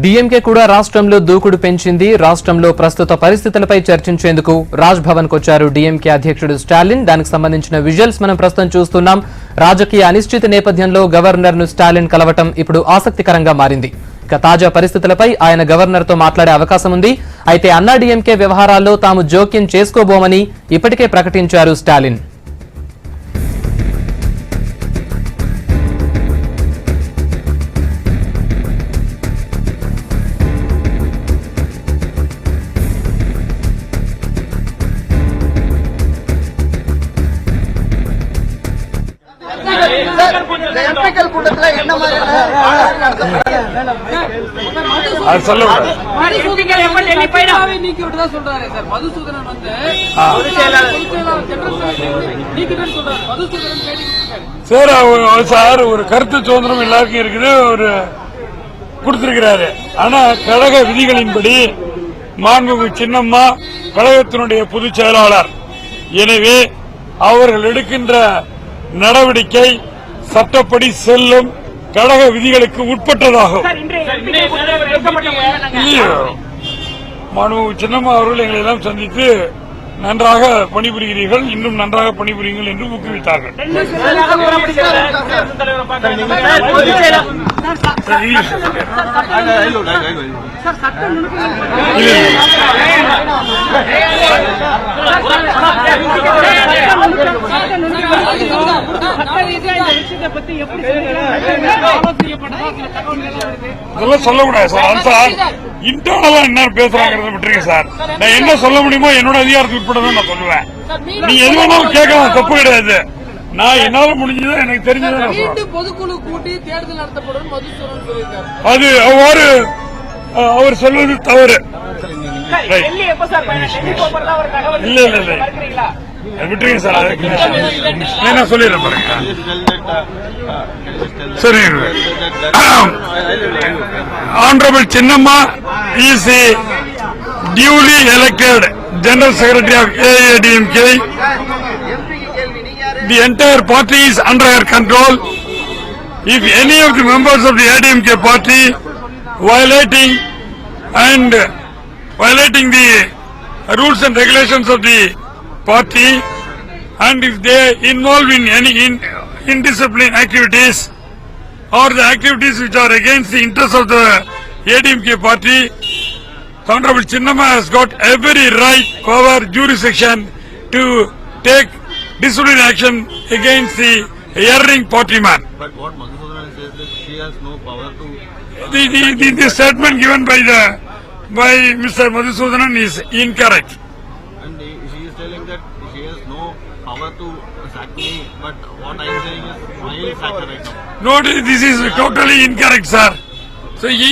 DMK కూడా రాష్ట్రంలో దూకుడు పెంచింది. రాష్ట్రంలో ప్రస్తుత పరిస్థితులపై చర్చించేందుకు రాజ్ భవన్ కొచ్చారు డీఎంకే అధ్యక్షుడు స్టాలిన్. దానికి సంబంధించిన విజువల్స్ మనం ప్రస్తుతం చూస్తున్నాం. రాజకీయ అనిశ్చిత నేపథ్యంలో గవర్నర్ ను స్టాలిన్ కలవటం ఇప్పుడు ఆసక్తికరంగా మారింది. ఇక తాజా పరిస్థితులపై ఆయన గవర్నర్ తో మాట్లాడే అవకాశం ఉంది. అయితే అన్నా డీఎంకే వ్యవహారాల్లో తాము జోక్యం చేసుకోబోమని ఇప్పటికే ప్రకటించారు స్టాలిన్. சார் ஒரு கருத்து சுதந்திரம் எல்லாருக்கும் இருக்குது ஒரு கொடுத்திருக்கிறாரு. ஆனா கழக விதிகளின்படி மாண்புமிகு சின்னம்மா கழகத்தினுடைய பொதுச் செயலாளர். எனவே அவர்கள் எடுக்கின்ற நடவடிக்கை சட்டப்படி செல்லும், கழக விதிகளுக்கு உட்பட்டதாகும். மாண்புமிகு சின்னம்மா அவர்கள் எங்களை எல்லாம் சந்தித்து நன்றாக பணிபுரிகிறீர்கள், இன்னும் நன்றாக பணிபுரியுங்கள் என்று ஊக்குவித்தார்கள். இதெல்லாம் சொல்லக்கூடாது சார். சார் இன்டர்னலா என்ன பேசுறாங்கிறத விட்டுருங்க சார். நான் என்ன சொல்ல முடியுமோ என்னோட அதிகாரத்துக்கு உட்பட்டதான் நான் சொல்லுவேன். நீங்க எது வேணாலும் கேட்கலாம், தப்பு கிடையாது. நான் என்னால முடிஞ்சதா எனக்கு தெரிஞ்சதான் பொதுக்குழு கூட்டி தேர்தல் நடத்தப்படும் அது அவ்வாறு அவர் சொல்வது தவறு. இல்ல இல்ல இல்ல விட்டுருங்க சார். என்ன சொல்லிடுறேன் பாருங்க. சரி, Honorable Chinnamma is a duly elected General Secretary of AIADMK. The entire party is under her control. If any of the members of the AIADMK party violating the rules and regulations of the party, and if they involve in any indisciplined activities or the activities which are against the interests of the AIADMK party, Honorable Chinnamma has got every right over jurisdiction to take disciplinary action against the erring party man. But what Madhusudanan says that she has no power to... The statement given by Mr. Madhusudanan is incorrect. And she is telling that she has no power to sack me, but what I am saying is I will sack her right now. No, this is totally incorrect, sir. So he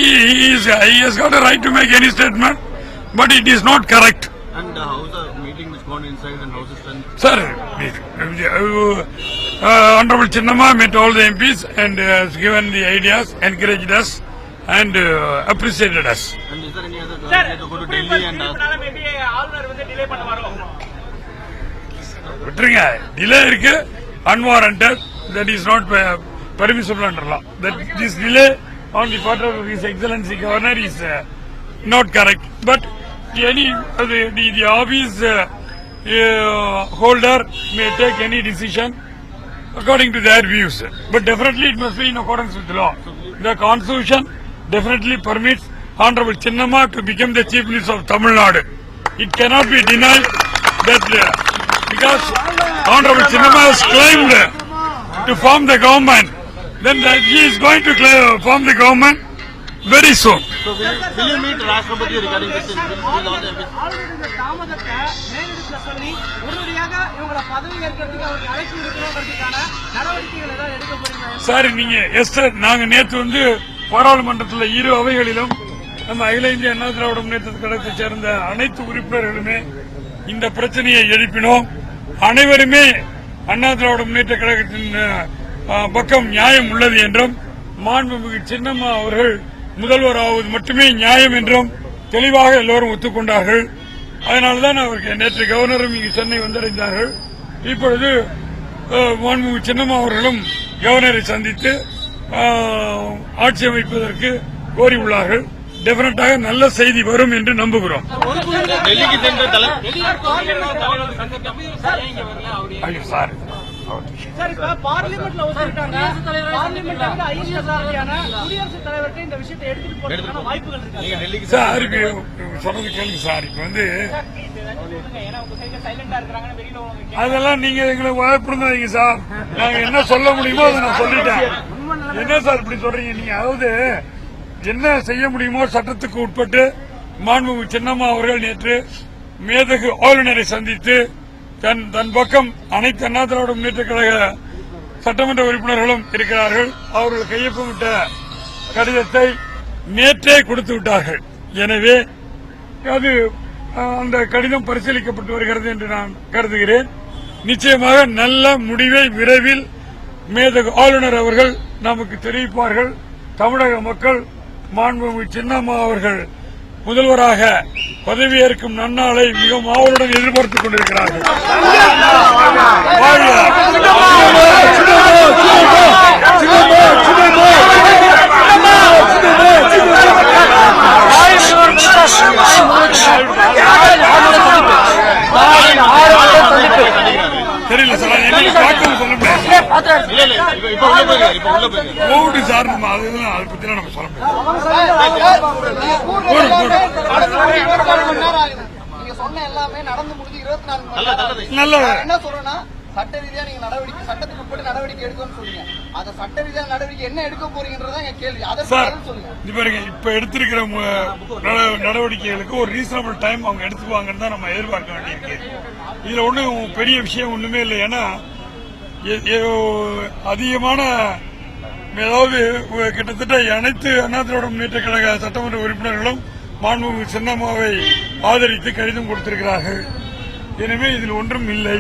has got a right to make any statement, but it is not correct. And how is the meeting which gone inside and how is it done? Sir, Honorable Chinnamma met all the MPs and has given the ideas, encouraged us and appreciated us. And is there any other plan to go to Delhi and ask? விட்டுருங்க, delay இருக்கு, unwarranted, that is not permissible under law. That this delay on the part of His Excellency Governor is not correct. But the office holder may take any decision according to their views. But definitely it must be in accordance with the law. The Constitution definitely permits Honorable Chinnamma to become the Chief Minister of Tamil Nadu. It cannot be denied that because Honorable Chinnamma has claimed to form the government, then he is going to form the government very soon. So will you meet Rashtrapati regarding this? Sir, நீங்க நாங்க நேற்று பாராளுமன்றத்தில் இரு அவைகளிலும் நம்ம அகில இந்திய அண்ணா திராவிட முன்னேற்ற கழகத்தை சேர்ந்த அனைத்து உறுப்பினர்களுமே இந்த பிரச்சனையை எழுப்பினோம். அனைவருமே அண்ணா திராவிட முன்னேற்ற கழகத்தின் பக்கம் நியாயம் உள்ளது என்றும், மாண்புமிகு சின்னம்மா அவர்கள் முதல்வர் ஆவது மட்டுமே நியாயம் என்றும் தெளிவாக எல்லோரும் ஒத்துக்கொண்டார்கள். அதனால்தான் அவருக்கு நேற்று கவர்னரும் இங்கு சென்னை வந்தடைந்தார்கள். இப்பொழுது மாண்புமிகு சின்னம்மா அவர்களும் கவர்னரை சந்தித்து ஆட்சி அமைப்பதற்கு கோரியுள்ளார்கள். டெபினட்டாக நல்ல செய்தி வரும் என்று நம்புகிறோம். டெல்லிக்கு சென்ற ஐயோ சார் சார், இப்ப பார்லிமெண்ட்ல ஒத்துக்கிட்டாங்க. பார்லிமெண்ட்ல வந்து ஐஎஸ்எஸ் ஆர்டியான குடியரசுத் தலைவருக்கு இந்த விஷயத்தை எடுத்துட்டு போறதுக்கான வாய்ப்புகள் இருக்கு. நீங்க டெல்லிக்கு சார் சொன்னது கேளுங்க சார். இப்ப வந்து ஏன்னா உங்க சைடுல சைலண்டா இருக்காங்கன்னு வெளியில உங்களுக்கு அதெல்லாம் நீங்க எங்களுக்கு வாய்ப்பு சார். நாங்க என்ன சொல்ல முடியுமோ அதை நான் சொல்லிட்டேன். என்ன சார் இப்படி சொல்றீங்க நீங்க? அதாவது என்ன செய்ய முடியுமோ சட்டத்துக்கு உட்பட்டு மாண்புமிகு சின்னம்மா அவர்கள் நேற்று மேதகு ஆளுநரை சந்தித்து தன் பக்கம் அனைத்து அண்ணா திராவிட முன்னேற்ற கழக சட்டமன்ற உறுப்பினர்களும் இருக்கிறார்கள். அவர்கள் கையொப்பமிட்ட கடிதத்தை நேற்றே கொடுத்து விட்டார்கள். எனவே அது அந்த கடிதம் பரிசீலிக்கப்பட்டு வருகிறது என்று நான் கருதுகிறேன். நிச்சயமாக நல்ல முடிவை விரைவில் மேதகு ஆளுநர் அவர்கள் நமக்கு தெரிவிப்பார்கள். தமிழக மக்கள் மாண்புமிகு சின்னம்மா அவர்கள் முதல்வராக பதவியேற்கும் நன்னாளை மிக ஆவலுடன் எதிர்பார்த்துக் கொண்டிருக்கிறார்கள். தெரியல சார், என்ன பார்க்க சொல்ல முடியாது. இப்ப உள்ள போயிருக்காரு. கோவிட் சார், நம்ம அதெல்லாம் அதை பத்தி நம்ம சொல்ல முடியாது. நீங்க சொன்ன எல்லாமே நடந்து முடிஞ்சு 24 மணி நல்ல என்ன சொல்றேன்னா, சட்ட ரீதியா நீங்க நடவடிக்கை, சட்டத்துக்கு உட்பட்டு நடவடிக்கை எடுக்கணும்னு சொல்றீங்க. அந்த சட்ட ரீதியான நடவடிக்கை என்ன எடுக்க போறீங்கன்றதான் என் கேள்வி. அதை சார் சொல்லுங்க. இது பாருங்க, இப்ப எடுத்திருக்கிற நடவடிக்கைகளுக்கு ஒரு ரீசனபிள் டைம் அவங்க எடுத்துக்குவாங்கன்னு தான் நம்ம எதிர்பார்க்க வேண்டியிருக்கு. இதுல ஒண்ணும் பெரிய விஷயம் ஒண்ணுமே இல்லை. ஏன்னா அதிகமான அதாவது கிட்டத்தட்ட அனைத்து அண்ணா திராவிட முன்னேற்ற கழக சட்டமன்ற உறுப்பினர்களும் மாண்புமிகு சின்னம்மாவை ஆதரித்து கடிதம் கொடுத்திருக்கிறார்கள். எனவே இதில் ஒன்றும் இல்லை.